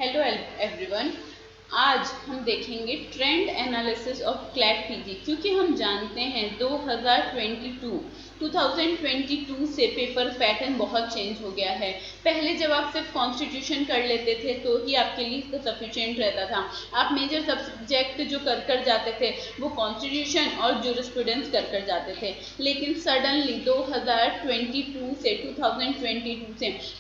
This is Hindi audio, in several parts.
Hello everyone. आज हम देखेंगे trend analysis of CLAT PG, क्योंकि हम जानते हैं 2022 से पेपर पैटर्न बहुत चेंज हो गया है। पहले जब आप सिर्फ कॉन्स्टिट्यूशन कर लेते थे तो ही आपके लिए तो सफिशिएंट रहता था। आप मेजर सब्जेक्ट जो कर जाते थे वो कॉन्स्टिट्यूशन और ज्यूरिस्प्रूडेंस कर जाते थे, लेकिन सडनली 2022 से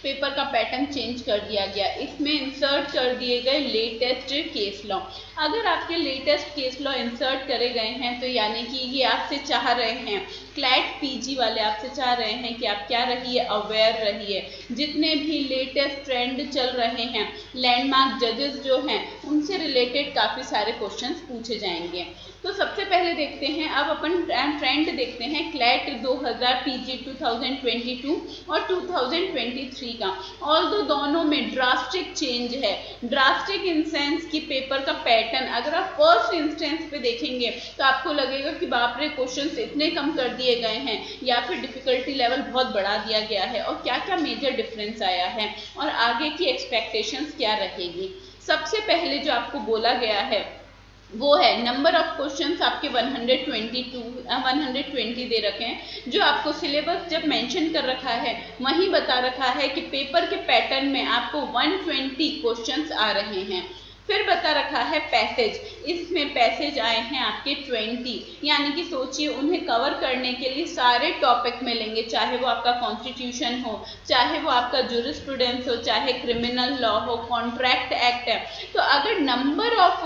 पेपर का पैटर्न चेंज कर दिया गया। इसमें इंसर्ट कर दिए गए लेटेस्ट केस लॉ। अगर आपके लेटेस्ट केस लॉ इंसर्ट करे गए हैं तो यानी कि ये आपसे चाह रहे हैं, क्लैट पीजी वाले आपसे चाह रहे हैं कि आप क्या रहिए, अवेयर रहिए। जितने भी लेटेस्ट ट्रेंड चल रहे हैं, लैंडमार्क जजेस जो हैं उनसे रिलेटेड काफ़ी सारे क्वेश्चंस पूछे जाएंगे। तो सबसे पहले देखते हैं, अब अपन ट्रेंड देखते हैं क्लैट 2000 पीजी 2022 और 2023 का। ऑल्दो दोनों में ड्रास्टिक चेंज है। ड्रास्टिक इन सेंस कि पेपर का पैटर्न अगर आप फर्स्ट इंस्टेंस पे देखेंगे तो आपको लगेगा कि बाप रे क्वेश्चंस इतने कम कर दिए गए हैं या फिर डिफिकल्टी लेवल बहुत बढ़ा दिया गया है, और क्या क्या मेजर डिफरेंस आया है और आगे की एक्सपेक्टेशंस क्या रहेगी। सबसे पहले जो आपको बोला गया है वो है नंबर ऑफ क्वेश्चंस आपके 120 दे रखे हैं। जो आपको सिलेबस जब मेंशन कर रखा है वहीं बता रखा है कि पेपर के पैटर्न में आपको 120 क्वेश्चंस आ रहे हैं। फिर बता रखा है पैसेज, इसमें पैसेज आए हैं आपके 20, यानी कि सोचिए उन्हें कवर करने के लिए सारे टॉपिक मिलेंगे, चाहे वो आपका कॉन्स्टिट्यूशन हो, चाहे वो आपका ज्यूरिस्प्रूडेंस हो, चाहे क्रिमिनल लॉ हो, कॉन्ट्रैक्ट एक्ट है। तो अगर नंबर ऑफ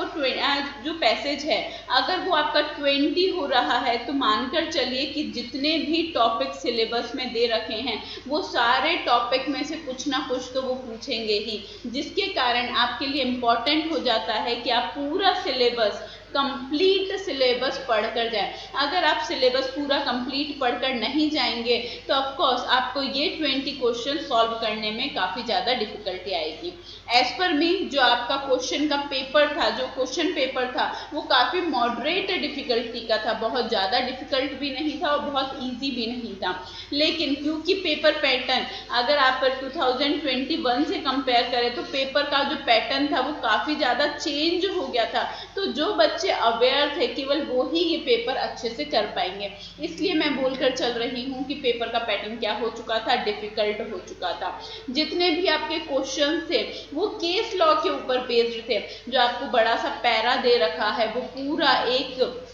जो पैसेज है अगर वो आपका 20 हो रहा है तो मानकर चलिए कि जितने भी टॉपिक सिलेबस में दे रखे हैं वो सारे टॉपिक में से कुछ ना कुछ तो वो पूछेंगे ही, जिसके कारण आपके लिए इम्पोर्टेंट हो जाता है कि आप पूरा सिलेबस कंप्लीट सिलेबस पढ़कर जाएं। अगर आप सिलेबस पूरा कंप्लीट पढ़कर नहीं जाएंगे तो ऑफ कोर्स आपको ये 20 क्वेश्चन सॉल्व करने में काफ़ी ज़्यादा डिफिकल्टी आएगी। एज पर मी जो आपका क्वेश्चन का पेपर था, जो क्वेश्चन पेपर था वो काफ़ी मॉडरेट डिफिकल्टी का था, बहुत ज़्यादा डिफिकल्ट भी नहीं था और बहुत ईजी भी नहीं था। लेकिन क्योंकि पेपर पैटर्न अगर आप 2021 से कंपेयर करें तो पेपर का जो पैटर्न था वो काफ़ी ज़्यादा चेंज हो गया था, तो जो बच्चे अवेयर थे केवल वो ही ये पेपर अच्छे से कर पाएंगे। इसलिए मैं बोलकर चल रही हूँ कि पेपर का पैटर्न क्या हो चुका था, डिफिकल्ट हो चुका था। जितने भी आपके क्वेश्चन थे वो केस लॉ के ऊपर बेस्ड थे। जो आपको बड़ा सा पैरा दे रखा है वो पूरा एक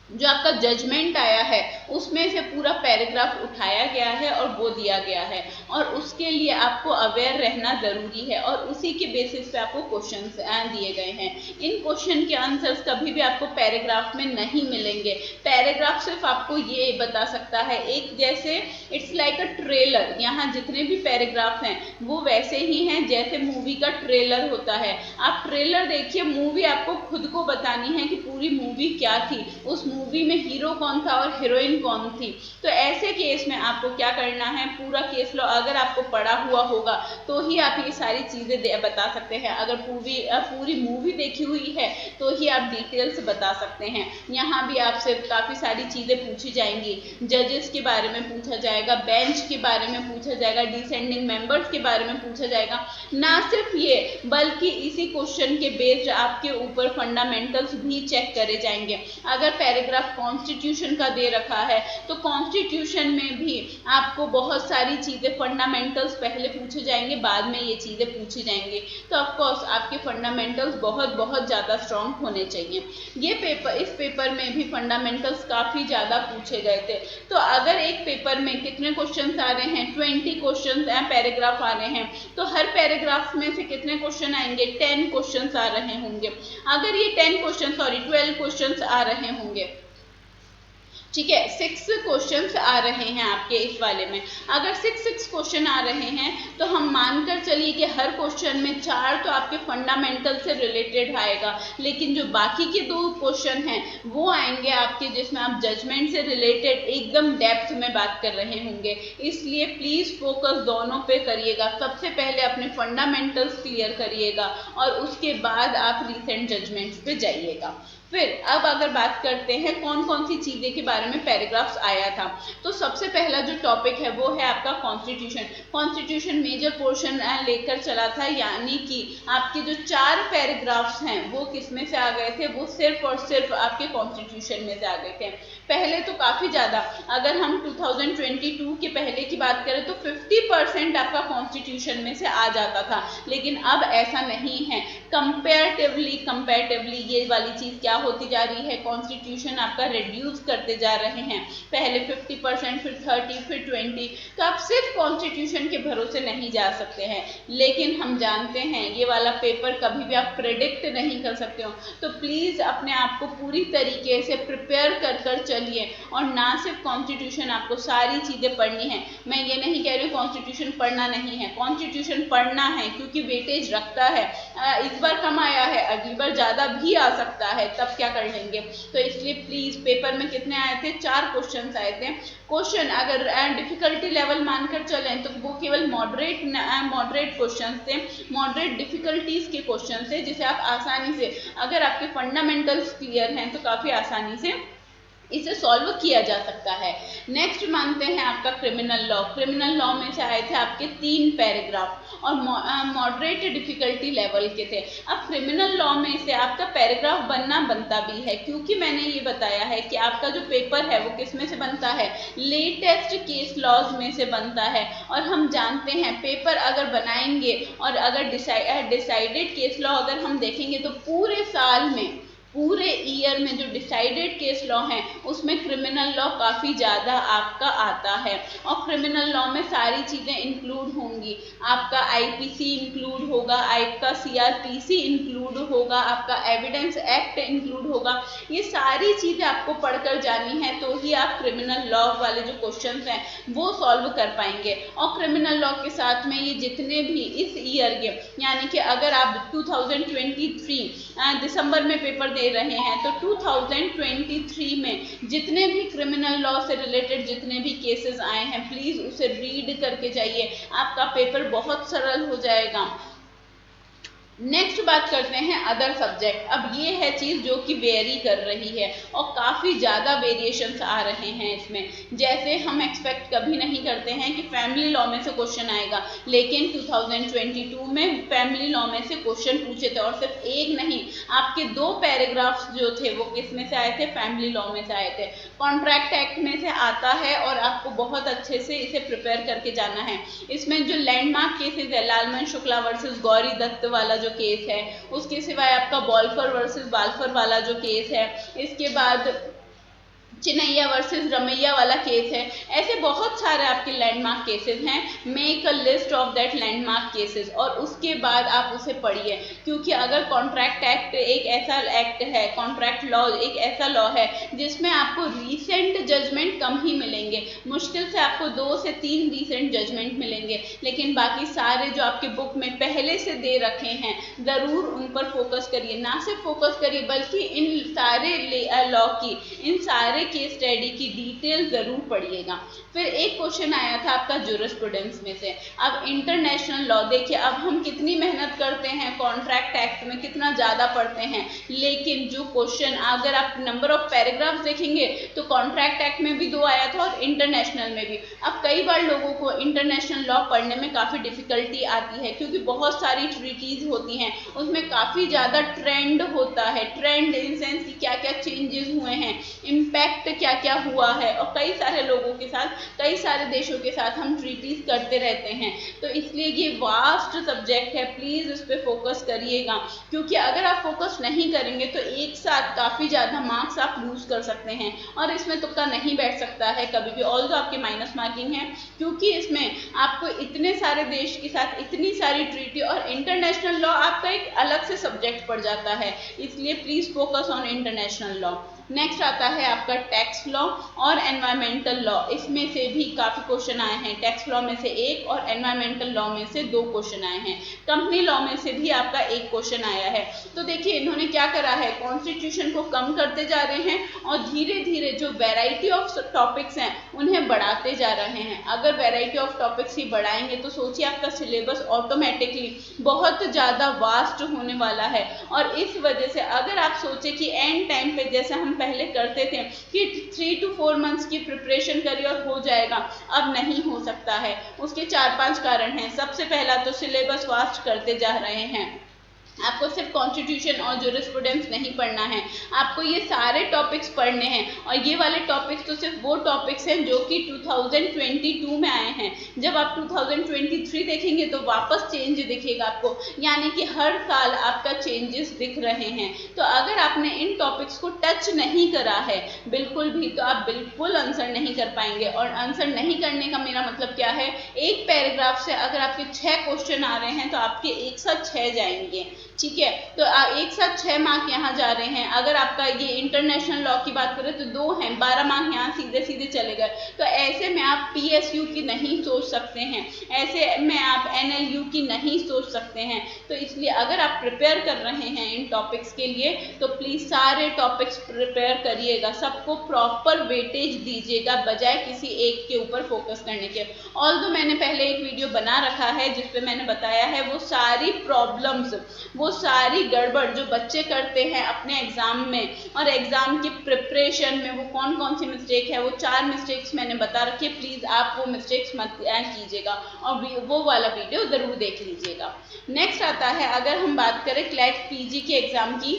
जो आपका जजमेंट आया है उसमें से पूरा पैराग्राफ उठाया गया है और वो दिया गया है, और उसके लिए आपको अवेयर रहना ज़रूरी है और उसी के बेसिस पे आपको क्वेश्चंस दिए गए हैं। इन क्वेश्चन के आंसर्स कभी भी आपको पैराग्राफ में नहीं मिलेंगे। पैराग्राफ सिर्फ आपको ये बता सकता है, एक जैसे इट्स लाइक अ ट्रेलर। यहाँ जितने भी पैराग्राफ हैं वो वैसे ही हैं जैसे मूवी का ट्रेलर होता है। आप ट्रेलर देखिए, मूवी आपको खुद को बतानी है कि पूरी मूवी क्या थी, उस मूवी में हीरो कौन था और हीरोइन कौन थी। तो ऐसे केस में आपको क्या करना है, पूरा केस लॉ अगर आपको पढ़ा हुआ होगा तो ही आप ये सारी चीज़ें बता सकते हैं। अगर पूरी मूवी देखी हुई है तो ही आप डिटेल्स बता सकते हैं। यहाँ भी आपसे काफ़ी सारी चीज़ें पूछी जाएंगी, जजेस के बारे में पूछा जाएगा, बेंच के बारे में पूछा जाएगा, डिसेंडिंग मेंबर्स के बारे में पूछा जाएगा। ना सिर्फ ये बल्कि इसी क्वेश्चन के बेस्ड आपके ऊपर फंडामेंटल्स भी चेक करे जाएंगे। अगर पैराग्राफ कॉन्स्टिट्यूशन का दे रखा है तो कॉन्स्टिट्यूशन में भी आपको बहुत सारी चीज़ें फंडामेंटल्स पहले पूछे जाएंगे, बाद में ये चीज़ें पूछी जाएंगी। तो ऑफकोर्स आपके फंडामेंटल्स बहुत ज़्यादा स्ट्रॉन्ग होने चाहिए। इस पेपर में भी फंडामेंटल्स काफ़ी ज़्यादा पूछे गए थे। तो अगर एक पेपर में कितने क्वेश्चन आ रहे हैं, 20 क्वेश्चन पैराग्राफ आ रहे हैं, तो हर पैराग्राफ में से कितने क्वेश्चन आएंगे, 10 क्वेश्चन आ रहे होंगे। अगर ये 12 क्वेश्चन आ रहे होंगे, ठीक है, 6 क्वेश्चंस आ रहे हैं आपके इस वाले में। अगर 6 क्वेश्चन आ रहे हैं तो हम मानकर चलिए कि हर क्वेश्चन में 4 तो आपके फंडामेंटल से रिलेटेड आएगा, लेकिन जो बाकी के 2 क्वेश्चन हैं वो आएंगे आपके जिसमें आप जजमेंट से रिलेटेड एकदम डेप्थ में बात कर रहे होंगे। इसलिए प्लीज़ फोकस दोनों पे करिएगा। सबसे पहले अपने फंडामेंटल्स क्लियर करिएगा और उसके बाद आप रिसेंट जजमेंट्स पे जाइएगा। फिर अब अगर बात करते हैं कौन कौन सी चीज़ें के बारे में पैराग्राफ्स आया था, तो सबसे पहला जो टॉपिक है वो है आपका कॉन्स्टिट्यूशन। कॉन्स्टिट्यूशन मेजर पोर्शन लेकर चला था, यानी कि आपके जो 4 पैराग्राफ्स हैं वो किस में से आ गए थे, वो सिर्फ और सिर्फ आपके कॉन्स्टिट्यूशन में से आ गए थे। पहले तो काफ़ी ज़्यादा, अगर हम 2022 के पहले की बात करें तो 50% आपका कॉन्स्टिट्यूशन में से आ जाता था, लेकिन अब ऐसा नहीं है। कंपैरेटिवली ये वाली चीज़ क्या होती जा रही है, कॉन्स्टिट्यूशन आपका रिड्यूस करते जा रहे हैं। पहले 50%, फिर 30, फिर 20, तो आप सिर्फ कॉन्स्टिट्यूशन के भरोसे नहीं जा सकते हैं। लेकिन हम जानते हैं ये वाला पेपर कभी भी आप प्रेडिक्ट नहीं कर सकते हो, तो प्लीज़ अपने आप को पूरी तरीके से प्रिपेयर कर चलिए। और ना सिर्फ कॉन्स्टिट्यूशन, आपको सारी चीज़ें पढ़नी है। मैं ये नहीं कह रही हूँ कॉन्स्टिट्यूशन पढ़ना नहीं है, कॉन्स्टिट्यूशन पढ़ना है क्योंकि वेटेज रखता है। इस बार कम आया है, अगली बार ज़्यादा भी आ सकता है, तब क्या कर लेंगे। तो इसलिए प्लीज़, पेपर में कितने आए थे, 4 क्वेश्चन आए थे। क्वेश्चन अगर डिफिकल्टी लेवल मानकर चलें तो वो केवल मॉडरेट क्वेश्चन थे, मॉडरेट डिफिकल्टीज के क्वेश्चन थे, जिसे आप आसानी से, अगर आपके फंडामेंटल्स क्लियर हैं तो काफ़ी आसानी से इसे सॉल्व किया जा सकता है। नेक्स्ट मानते हैं आपका क्रिमिनल लॉ। क्रिमिनल लॉ में से आए थे आपके 3 पैराग्राफ और मॉडरेट डिफिकल्टी लेवल के थे। अब क्रिमिनल लॉ में से आपका पैराग्राफ बनता भी है, क्योंकि मैंने ये बताया है कि आपका जो पेपर है वो किस में से बनता है, लेटेस्ट केस लॉज में से बनता है। और हम जानते हैं पेपर अगर बनाएंगे और अगर डिसाइडेड केस लॉ अगर हम देखेंगे तो पूरे साल में, पूरे ईयर में जो डिसाइडेड केस लॉ हैं उसमें क्रिमिनल लॉ काफ़ी ज़्यादा आपका आता है। और क्रिमिनल लॉ में सारी चीज़ें इंक्लूड होंगी, आपका आईपीसी इंक्लूड होगा, आपका सीआरपीसी इंक्लूड होगा, आपका एविडेंस एक्ट इंक्लूड होगा। ये सारी चीज़ें आपको पढ़कर जानी है, तो ही आप क्रिमिनल लॉ वाले जो क्वेश्चन हैं वो सॉल्व कर पाएंगे। और क्रिमिनल लॉ के साथ में ये जितने भी इस ईयर के, यानी कि अगर आप 2023 दिसंबर में पेपर दे रहे हैं तो 2023 में जितने भी क्रिमिनल लॉ से रिलेटेड जितने भी केसेस आए हैं, प्लीज़ उसे रीड करके जाइए, आपका पेपर बहुत सरल हो जाएगा। नेक्स्ट बात करते हैं अदर सब्जेक्ट। अब ये है चीज़ जो कि वेरी कर रही है और काफ़ी ज़्यादा वेरिएशंस आ रहे हैं इसमें। जैसे हम एक्सपेक्ट कभी नहीं करते हैं कि फैमिली लॉ में से क्वेश्चन आएगा, लेकिन 2022 में फैमिली लॉ में से क्वेश्चन पूछे थे, और सिर्फ एक नहीं, आपके 2 पैराग्राफ्स जो थे वो किस में से आए थे, फैमिली लॉ में से आए थे। कॉन्ट्रैक्ट एक्ट में से आता है और आपको बहुत अच्छे से इसे प्रिपेयर करके जाना है। इसमें जो लैंडमार्क केसेज है, लालमन शुक्ला वर्सेस गौरी दत्त वाला जो केस है, उसके सिवाय आपका बॉलफर वर्सेस बालफर वाला जो केस है, इसके बाद चिनैया वर्सेस रमैया वाला केस है। ऐसे बहुत सारे आपके लैंडमार्क केसेस हैं। Make a list of that landmark cases और उसके बाद आप उसे पढ़िए, क्योंकि अगर कॉन्ट्रैक्ट एक्ट एक ऐसा एक्ट है, कॉन्ट्रैक्ट लॉ एक ऐसा लॉ है जिसमें आपको रीसेंट जजमेंट कम ही मिलेंगे, मुश्किल से आपको 2 से 3 रीसेंट जजमेंट मिलेंगे, लेकिन बाकी सारे जो आपके बुक में पहले से दे रखे हैं ज़रूर उन पर फोकस करिए। ना सिर्फ फोकस करिए बल्कि इन सारे लॉ की, इन सारे केस स्टडी की डिटेल जरूर पढ़िएगा। फिर एक क्वेश्चन आया था आपका जूरिस्प्रूडेंस में से। अब इंटरनेशनल लॉ देखिए, अब हम कितनी मेहनत करते हैं, कॉन्ट्रैक्ट एक्ट में कितना ज़्यादा पढ़ते हैं, लेकिन जो क्वेश्चन अगर आप नंबर ऑफ पैराग्राफ्स देखेंगे तो कॉन्ट्रैक्ट एक्ट में भी 2 आया था और इंटरनेशनल में भी। अब कई बार लोगों को इंटरनेशनल लॉ पढ़ने में काफ़ी डिफिकल्टी आती है, क्योंकि बहुत सारी ट्रीटीज होती हैं, उसमें काफ़ी ज़्यादा ट्रेंड होता है। ट्रेंड इन सेंस कि क्या क्या चेंजेस हुए हैं, इम्पैक्ट क्या क्या हुआ है, और कई सारे लोगों के साथ, कई सारे देशों के साथ हम ट्रीटीज करते रहते हैं। तो इसलिए ये वास्ट सब्जेक्ट है, प्लीज़ उस पर फोकस करिएगा, क्योंकि अगर आप फोकस नहीं करेंगे तो एक साथ काफ़ी ज़्यादा मार्क्स आप लूज कर सकते हैं, और इसमें तुक्का नहीं बैठ सकता है कभी भी। ऑल्दो आपके माइनस मार्किंग है, क्योंकि इसमें आपको इतने सारे देश के साथ इतनी सारी ट्रीटी और इंटरनेशनल लॉ आपका एक अलग से सब्जेक्ट पड़ जाता है, इसलिए please focus on international law. Next आता है आपका टैक्स लॉ और एनवायरमेंटल लॉ। इसमें से भी काफ़ी क्वेश्चन आए हैं। टैक्स लॉ में से एक और एनवायरमेंटल लॉ में से 2 क्वेश्चन आए हैं। कंपनी लॉ में से भी आपका एक क्वेश्चन आया है। तो देखिए इन्होंने क्या करा है, कॉन्स्टिट्यूशन को कम करते जा रहे हैं और धीरे धीरे जो वैरायटी ऑफ टॉपिक्स हैं उन्हें बढ़ाते जा रहे हैं। अगर वैरायटी ऑफ टॉपिक्स ही बढ़ाएंगे तो सोचिए आपका सिलेबस ऑटोमेटिकली बहुत ज़्यादा वास्ट होने वाला है। और इस वजह से अगर आप सोचे कि एंड टाइम पे जैसे हम पहले करते थे कि 3 to 4 मंथ्स की प्रिपरेशन करिए और हो जाएगा, अब नहीं हो सकता है। उसके 4-5 कारण हैं। सबसे पहला तो सिलेबस वास्ट करते जा रहे हैं। आपको सिर्फ कॉन्स्टिट्यूशन और जूरिस्प्रूडेंस नहीं पढ़ना है, आपको ये सारे टॉपिक्स पढ़ने हैं। और ये वाले टॉपिक्स तो सिर्फ वो टॉपिक्स हैं जो कि 2022 में आए हैं। जब आप 2023 देखेंगे तो वापस चेंज दिखेगा आपको, यानी कि हर साल आपका चेंजेस दिख रहे हैं। तो अगर आपने इन टॉपिक्स को टच नहीं करा है बिल्कुल भी, तो आप बिल्कुल आंसर नहीं कर पाएंगे। और आंसर नहीं करने का मेरा मतलब क्या है, एक पैराग्राफ से अगर आपके 6 क्वेश्चन आ रहे हैं तो आपके एक साथ 6 जाएंगे, ठीक है। तो एक साथ 6 मार्क यहाँ जा रहे हैं। अगर आपका ये इंटरनेशनल लॉ की बात करें तो 2 हैं, 12 मार्क यहाँ सीधे सीधे चले गए। तो ऐसे में आप PSU की नहीं सोच सकते हैं, ऐसे में आप NLU की नहीं सोच सकते हैं। तो इसलिए अगर आप प्रिपेयर कर रहे हैं इन टॉपिक्स के लिए तो प्लीज़ सारे टॉपिक्स प्रिपेयर करिएगा, सबको प्रॉपर वेटेज दीजिएगा बजाय किसी एक के ऊपर फोकस करने के। ऑल्दो मैंने पहले एक वीडियो बना रखा है जिसपे मैंने बताया है वो सारी प्रॉब्लम्स, वो सारी गड़बड़ जो बच्चे करते हैं अपने एग्जाम में और एग्जाम की प्रिपरेशन में, वो कौन कौन सी मिस्टेक है, वो 4 मिस्टेक्स मैंने बता रखी है। प्लीज़ आप वो मिस्टेक्स मत कीजिएगा और वो वाला वीडियो ज़रूर देख लीजिएगा। नेक्स्ट आता है, अगर हम बात करें क्लैट PG के एग्जाम की,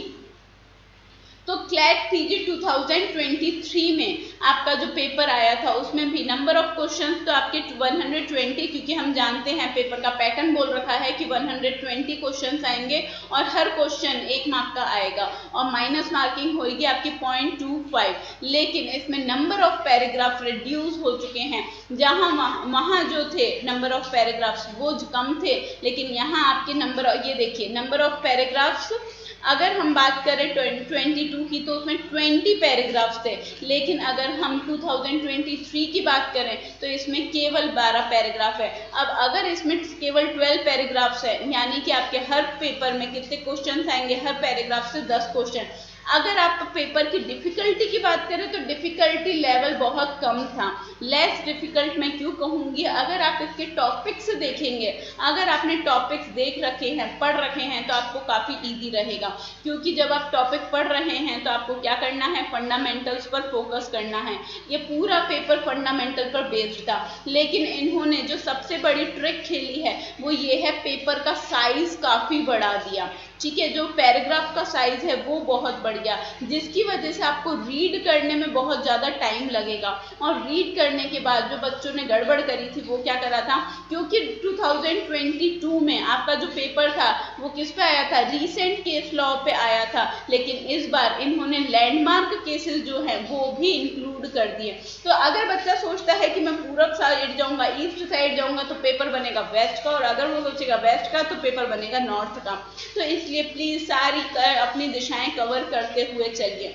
तो क्लैट PG 2023 में आपका जो पेपर आया था उसमें भी नंबर ऑफ क्वेश्चंस तो आपके 120, क्योंकि हम जानते हैं पेपर का पैटर्न बोल रखा है कि 120 क्वेश्चंस आएंगे और हर क्वेश्चन 1 मार्क का आएगा और माइनस मार्किंग होगी आपकी 0.25। लेकिन इसमें नंबर ऑफ पैराग्राफ रिड्यूस हो चुके हैं। जहाँ वहाँ जो थे नंबर ऑफ पैराग्राफ्स वो कम थे, लेकिन यहाँ आपके नंबर, ये देखिए नंबर ऑफ पैराग्राफ्स अगर हम बात करें 2022 की तो उसमें 20 पैराग्राफ्स थे। लेकिन अगर हम 2023 की बात करें तो इसमें केवल 12 पैराग्राफ है। अब अगर इसमें केवल 12 पैराग्राफ्स है, यानी कि आपके हर पेपर में कितने क्वेश्चन आएंगे, हर पैराग्राफ से 10 क्वेश्चन। अगर आप पेपर की डिफ़िकल्टी की बात करें तो डिफ़िकल्टी लेवल बहुत कम था। लेस डिफ़िकल्ट मैं क्यों कहूँगी, अगर आप इसके टॉपिक्स देखेंगे, अगर आपने टॉपिक्स देख रखे हैं, पढ़ रखे हैं, तो आपको काफ़ी इजी रहेगा। क्योंकि जब आप टॉपिक पढ़ रहे हैं तो आपको क्या करना है, फंडामेंटल्स पर फोकस करना है। ये पूरा पेपर फंडामेंटल पर बेस्ड था। लेकिन इन्होंने जो सबसे बड़ी ट्रिक खेली है वो ये है, पेपर का साइज़ काफ़ी बढ़ा दिया, ठीक है। जो पैराग्राफ का साइज है वो बहुत बढ़ गया, जिसकी वजह से आपको रीड करने में बहुत ज़्यादा टाइम लगेगा। और रीड करने के बाद जो बच्चों ने गड़बड़ करी थी वो क्या करा था, क्योंकि 2022 में आपका जो पेपर था वो किस पे आया था, रीसेंट केस लॉ पे आया था। लेकिन इस बार इन्होंने लैंडमार्क केसेस जो हैं वो भी इंक्लूड कर दिए। तो अगर बच्चा सोचता है कि मैं पूरब साइड जाऊँगा, ईस्ट साइड जाऊँगा तो पेपर बनेगा वेस्ट का, और अगर वो सोचेगा वेस्ट का तो पेपर बनेगा नॉर्थ का। तो इसलिए प्लीज़ सारी अपनी दिशाएं कवर करते हुए चलिए।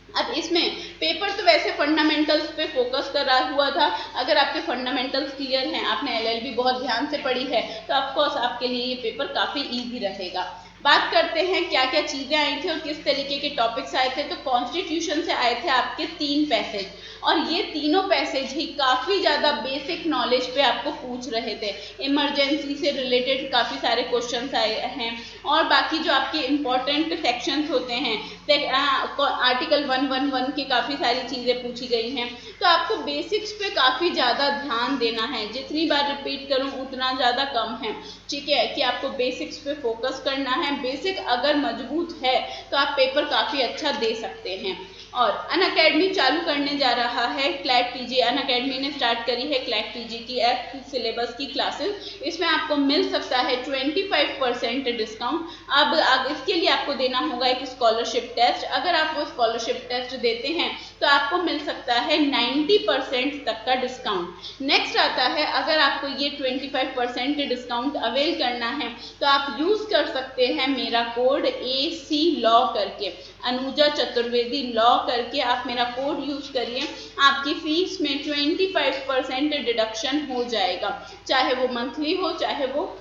अब इसमें पेपर तो वैसे फंडामेंटल्स पे फोकस कर रहा हुआ था। अगर आपके फंडामेंटल्स क्लियर हैं, आपने LLB बहुत ध्यान से पढ़ी है, तो ऑफकोर्स आपके लिए ये पेपर काफ़ी ईजी रहेगा। बात करते हैं क्या क्या चीज़ें आई थी और किस तरीके के टॉपिक्स आए थे। तो कॉन्स्टिट्यूशन से आए थे आपके 3 पैसेज, और ये तीनों पैसेज ही काफ़ी ज़्यादा बेसिक नॉलेज पे आपको पूछ रहे थे। इमरजेंसी से रिलेटेड काफ़ी सारे क्वेश्चंस आए हैं, और बाकी जो आपके इम्पोर्टेंट सेक्शंस होते हैं, आर्टिकल 111 की काफ़ी सारी चीज़ें पूछी गई हैं। तो आपको बेसिक्स पे काफ़ी ज़्यादा ध्यान देना है। जितनी बार रिपीट करूँ उतना ज़्यादा कम है, ठीक है, कि आपको बेसिक्स पे फोकस करना है। बेसिक अगर मजबूत है तो आप पेपर काफ़ी अच्छा दे सकते हैं। और अनअकैडमी चालू करने जा रहा है क्लैट PG, अनअकैडमी ने स्टार्ट करी है क्लैट PG की सिलेबस की क्लासेस। इसमें आपको मिल सकता है 25% डिस्काउंट। अब इसके लिए आपको देना होगा एक स्कॉलरशिप टेस्ट। अगर आप वो स्कॉलरशिप टेस्ट देते हैं तो आपको मिल सकता है 90% तक का डिस्काउंट। नेक्स्ट आता है, अगर आपको ये 25% डिस्काउंट अवेल करना है तो आप यूज़ कर सकते हैं मेरा कोड AC लॉ करके, अनुजा चतुर्वेदी लॉ करके आप मेरा कोड यूज करिए, आपकी फीस में 25% डिडक्शन हो जाएगा, चाहे वो मंथली हो चाहे वो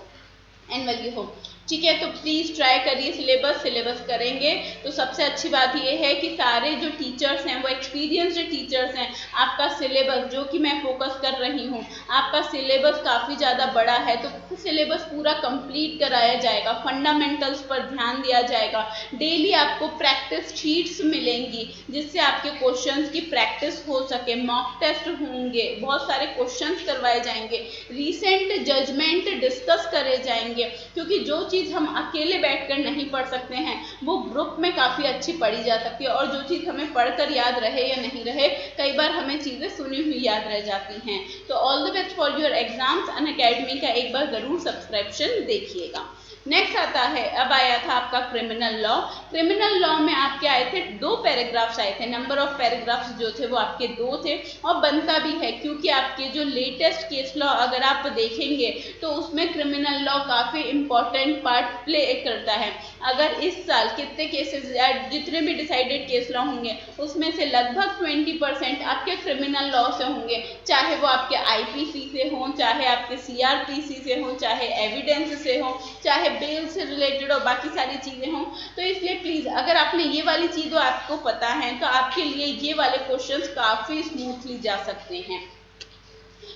एनुअली हो। ठीक है, तो प्लीज़ ट्राई करिए सिलेबस करेंगे तो सबसे अच्छी बात यह है कि सारे जो टीचर्स हैं वो एक्सपीरियंस्ड टीचर्स हैं। आपका सिलेबस जो कि मैं फोकस कर रही हूँ, आपका सिलेबस काफ़ी ज़्यादा बड़ा है तो सिलेबस पूरा कंप्लीट कराया जाएगा, फंडामेंटल्स पर ध्यान दिया जाएगा। डेली आपको प्रैक्टिस शीट्स मिलेंगी जिससे आपके क्वेश्चंस की प्रैक्टिस हो सके, मॉक टेस्ट होंगे, बहुत सारे क्वेश्चंस करवाए जाएंगे, रीसेंट जजमेंट डिस्कस करे जाएंगे, क्योंकि जो चीज़ हम अकेले बैठकर नहीं पढ़ सकते हैं वो ग्रुप में काफ़ी अच्छी पढ़ी जा सकती है, और जो चीज़ हमें पढ़कर याद रहे या नहीं रहे, कई बार हमें चीज़ें सुनी हुई याद रह जाती हैं। तो all the best for your exams. Unacademy का एक बार ज़रूर सब्सक्रिप्शन देखिएगा। नेक्स्ट आता है, अब आया था आपका क्रिमिनल लॉ। क्रिमिनल लॉ में आपके आए थे 2 पैराग्राफ्स आए थे, नंबर ऑफ पैराग्राफ्स जो थे वो आपके 2 थे, और बनता भी है क्योंकि आपके जो लेटेस्ट केस लॉ अगर आप देखेंगे तो उसमें क्रिमिनल लॉ काफ़ी इंपॉर्टेंट पार्ट प्ले करता है। अगर इस साल कितने केसेस जितने भी डिसाइडेड केस लॉ होंगे उसमें से लगभग 20% आपके क्रिमिनल लॉ से होंगे, चाहे वो आपके IPC से हों, चाहे आपके CRPC से हों, चाहे एविडेंस से हों, चाहे बेल से रिलेटेड और बाकी सारी चीज़ें हों। तो इसलिए प्लीज़ अगर आपने ये वाली चीज़ों आपको पता है तो आपके लिए ये वाले क्वेश्चंस काफ़ी स्मूथली जा सकते हैं।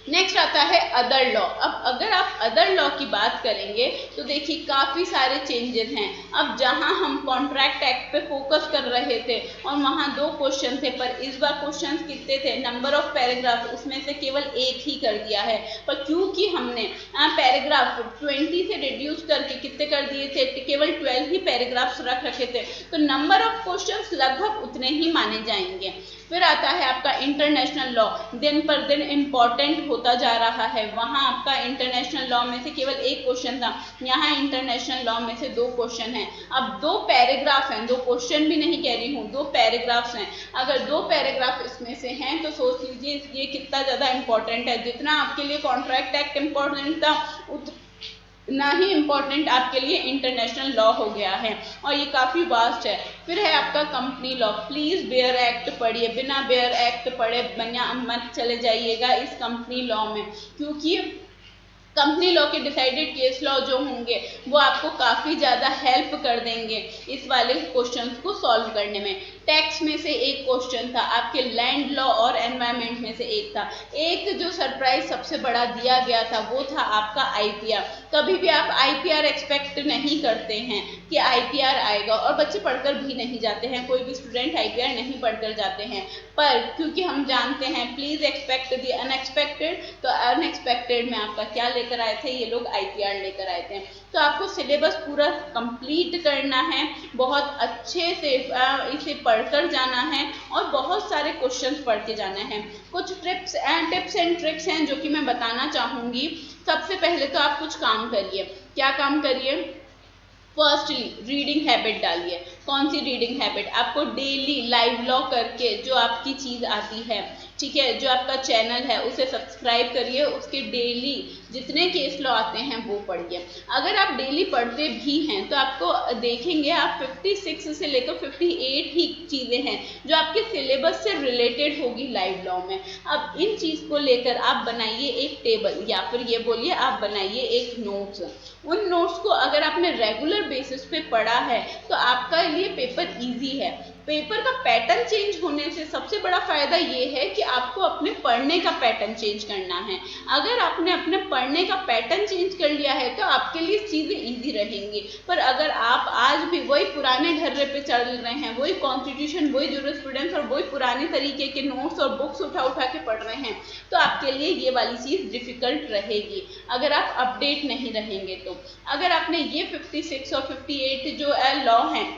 नेक्स्ट आता है अदर लॉ। अब अगर आप अदर लॉ की बात करेंगे तो देखिए काफ़ी सारे चेंजेस हैं। अब जहां हम कॉन्ट्रैक्ट एक्ट पे फोकस कर रहे थे और वहां 2 क्वेश्चन थे, पर इस बार क्वेश्चन कितने थे, नंबर ऑफ पैराग्राफ उसमें से केवल 1 ही कर दिया है, पर क्योंकि हमने पैराग्राफ 20 से रिड्यूस करके कितने कर दिए थे, केवल 12 ही पैराग्राफ्स रख रखे थे, तो नंबर ऑफ क्वेश्चन लगभग उतने ही माने जाएंगे। फिर आता है आपका इंटरनेशनल लॉ, दिन पर दिन इम्पॉर्टेंट होता जा रहा है। वहाँ आपका इंटरनेशनल लॉ में से केवल 1 क्वेश्चन था, यहाँ इंटरनेशनल लॉ में से 2 क्वेश्चन हैं। अब 2 पैराग्राफ हैं, 2 क्वेश्चन भी नहीं कह रही हूँ, 2 पैराग्राफ्स हैं। अगर 2 पैराग्राफ इसमें से हैं तो सोच लीजिए ये कितना ज़्यादा इंपॉर्टेंट है। जितना आपके लिए कॉन्ट्रैक्ट एक्ट इम्पॉर्टेंट था ना ही इम्पॉर्टेंट आपके लिए इंटरनेशनल लॉ हो गया है, और ये काफ़ी वास्ट है। फिर है आपका company law. Please bare act पढ़िए, बिना बेयर एक्ट पढ़े बनिया मत चले जाइएगा इस कंपनी लॉ में, क्योंकि कंपनी लॉ के डिसाइडेड केस लॉ जो होंगे वो आपको काफ़ी ज़्यादा हेल्प कर देंगे इस वाले क्वेश्चंस को सॉल्व करने में। टैक्स में से 1 क्वेश्चन था, आपके लैंड लॉ और एनवायरनमेंट में से 1 था। एक जो सरप्राइज सबसे बड़ा दिया गया था वो था आपका IPR। कभी भी आप IPR एक्सपेक्ट नहीं करते हैं कि IPR आएगा, और बच्चे पढ़कर भी नहीं जाते हैं, कोई भी स्टूडेंट IPR नहीं पढ़कर जाते हैं, पर क्योंकि हम जानते हैं प्लीज़ एक्सपेक्ट द अनएक्सपेक्टेड, तो अनएक्सपेक्टेड में आपका क्या लेकर आए थे, ये लोग IPR लेकर आए थे। तो आपको सिलेबस पूरा कंप्लीट करना है, बहुत अच्छे से इसे पढ़कर जाना है और बहुत सारे क्वेश्चंस पढ़ के जाना है। कुछ टिप्स एंड ट्रिक्स हैं जो कि मैं बताना चाहूँगी। सबसे पहले तो आप कुछ काम करिए। क्या काम करिए? फर्स्टली रीडिंग हैबिट डालिए। कौन सी रीडिंग हैबिट? आपको डेली लाइव लॉ करके जो आपकी चीज़ आती है, ठीक है, जो आपका चैनल है उसे सब्सक्राइब करिए, उसके डेली जितने केस लॉ आते हैं वो पढ़िए। अगर आप डेली पढ़ते भी हैं तो आपको देखेंगे आप 56 से लेकर 58 ही चीज़ें हैं जो आपके सिलेबस से रिलेटेड होगी लाइव लॉ में। अब इन चीज़ को लेकर आप बनाइए एक टेबल, या फिर ये बोलिए आप बनाइए एक नोट्स। उन नोट्स को अगर आपने रेगुलर बेसिस पे पढ़ा है तो आपका लिए पेपर ईजी है। पेपर का पैटर्न चेंज होने से सबसे बड़ा फायदा ये है कि आपको अपने पढ़ने का पैटर्न चेंज करना है। अगर आपने अपने पढ़ने का पैटर्न चेंज कर लिया है तो आपके लिए चीज़ें इजी रहेंगी। पर अगर आप आज भी वही पुराने ढर्रे पे चल रहे हैं, वही कॉन्स्टिट्यूशन, वही जूरिस्प्रूडेंस और वही पुराने तरीके के नोट्स और बुक्स उठा उठा के पढ़ रहे हैं, तो आपके लिए ये वाली चीज़ डिफ़िकल्ट रहेगी अगर आप अपडेट नहीं रहेंगे। तो अगर आपने ये 56 और 58 जो लॉ हैं,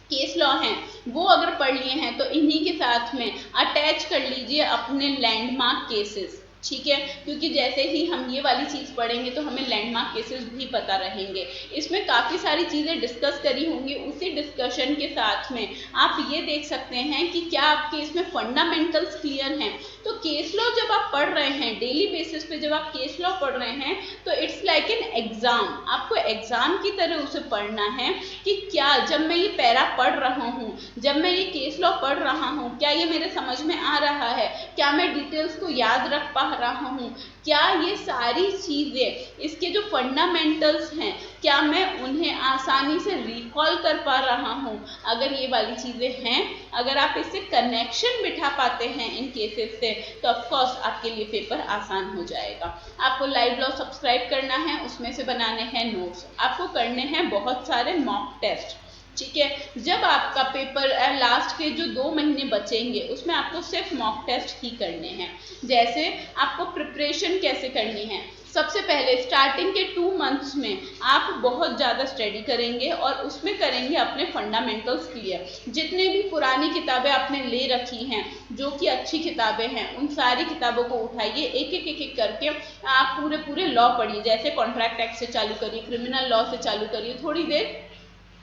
केस लॉ हैं, वो अगर पढ़ लिए हैं तो इन्हीं के साथ में अटैच कर लीजिए अपने लैंडमार्क केसेस, ठीक है, क्योंकि जैसे ही हम ये वाली चीज़ पढ़ेंगे तो हमें लैंडमार्क केसेस भी पता रहेंगे। इसमें काफ़ी सारी चीज़ें डिस्कस करी होंगी, उसी डिस्कशन के साथ में आप ये देख सकते हैं कि क्या आपके इसमें फंडामेंटल्स क्लियर हैं। तो केस लॉ जब आप पढ़ रहे हैं, डेली बेसिस पे जब आप केस लॉ पढ़ रहे हैं, तो इट्स लाइक एन एग्जाम। आपको एग्जाम की तरह उसे पढ़ना है कि क्या जब मैं ये पैरा पढ़ रहा हूँ, जब मैं ये केस लॉ पढ़ रहा हूँ, क्या ये मेरे समझ में आ रहा है, क्या मैं डिटेल्स को याद रख पा रहा हूँ, क्या ये सारी चीज़ें, इसके जो फंडामेंटल्स हैं, क्या मैं उन्हें आसानी से रिकॉल कर पा रहा हूँ। अगर ये वाली चीज़ें हैं, अगर आप इससे कनेक्शन बिठा पाते हैं इन केसेस से, तो ऑफकोर्स आपके लिए पेपर आसान हो जाएगा। आपको लाइव लॉ सब्सक्राइब करना है, उसमें से बनाने हैं नोट्स, आपको करने हैं बहुत सारे मॉक टेस्ट, ठीक है। जब आपका पेपर लास्ट के जो 2 महीने बचेंगे, उसमें आपको सिर्फ मॉक टेस्ट ही करने हैं। जैसे आपको प्रिपरेशन कैसे करनी है, सबसे पहले स्टार्टिंग के 2 मंथ्स में आप बहुत ज़्यादा स्टडी करेंगे और उसमें करेंगे अपने फंडामेंटल्स क्लियर। जितने भी पुरानी किताबें आपने ले रखी हैं, जो कि अच्छी किताबें हैं, उन सारी किताबों को उठाइए, एक एक करके आप पूरे लॉ पढ़िए। जैसे कॉन्ट्रैक्ट एक्ट से चालू करिए, क्रिमिनल लॉ से चालू करिए, थोड़ी देर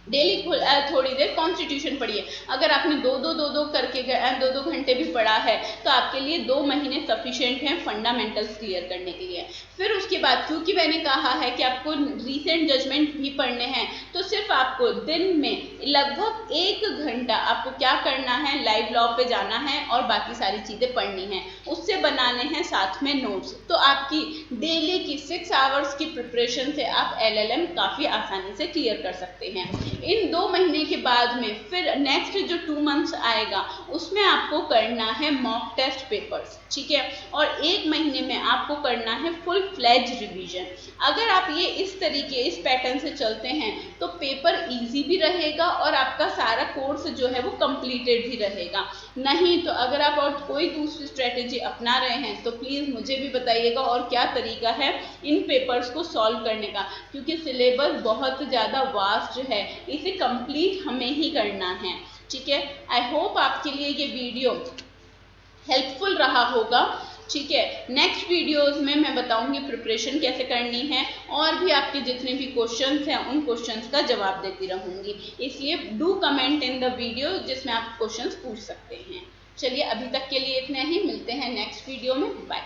डेली थोड़ी देर कॉन्स्टिट्यूशन पढ़िए। अगर आपने दो करके 2 घंटे भी पढ़ा है, तो आपके लिए 2 महीने सफिशिएंट हैं फंडामेंटल्स क्लियर करने के लिए। फिर उसके बाद, क्योंकि मैंने कहा है कि आपको रीसेंट जजमेंट भी पढ़ने हैं, तो सिर्फ आपको दिन में लगभग 1 घंटा आपको क्या करना है, लाइव लॉ पे जाना है और बाकी सारी चीज़ें पढ़नी है, उससे बनाने हैं साथ में नोट्स। तो आपकी डेली की 6 आवर्स की प्रिपरेशन से आप LLM काफ़ी आसानी से क्लियर कर सकते हैं। इन 2 महीने के बाद में फिर नेक्स्ट जो 2 मंथ्स आएगा, उसमें आपको करना है मॉक टेस्ट पेपर्स, ठीक है। और 1 महीने में आपको करना है फुल फ्लेज रिवीजन। अगर आप ये इस तरीके, इस पैटर्न से चलते हैं, तो पेपर इजी भी रहेगा और आपका सारा कोर्स जो है वो कंप्लीटेड भी रहेगा। नहीं तो अगर आप और कोई दूसरी स्ट्रेटेजी अपना रहे हैं, तो प्लीज़ मुझे भी बताइएगा और क्या तरीका है इन पेपर्स को सॉल्व करने का, क्योंकि सिलेबस बहुत ज़्यादा वास्ट है, इसे कंप्लीट हमें ही करना है, ठीक है। आई होप आपके लिए ये वीडियो हेल्पफुल रहा होगा, ठीक है। नेक्स्ट वीडियोस में मैं बताऊंगी प्रिपरेशन कैसे करनी है, और भी आपके जितने भी क्वेश्चंस हैं उन क्वेश्चंस का जवाब देती रहूंगी। इसलिए do comment in the video जिसमें आप क्वेश्चंस पूछ सकते हैं। चलिए अभी तक के लिए इतना ही, मिलते हैं नेक्स्ट वीडियो में, बाय।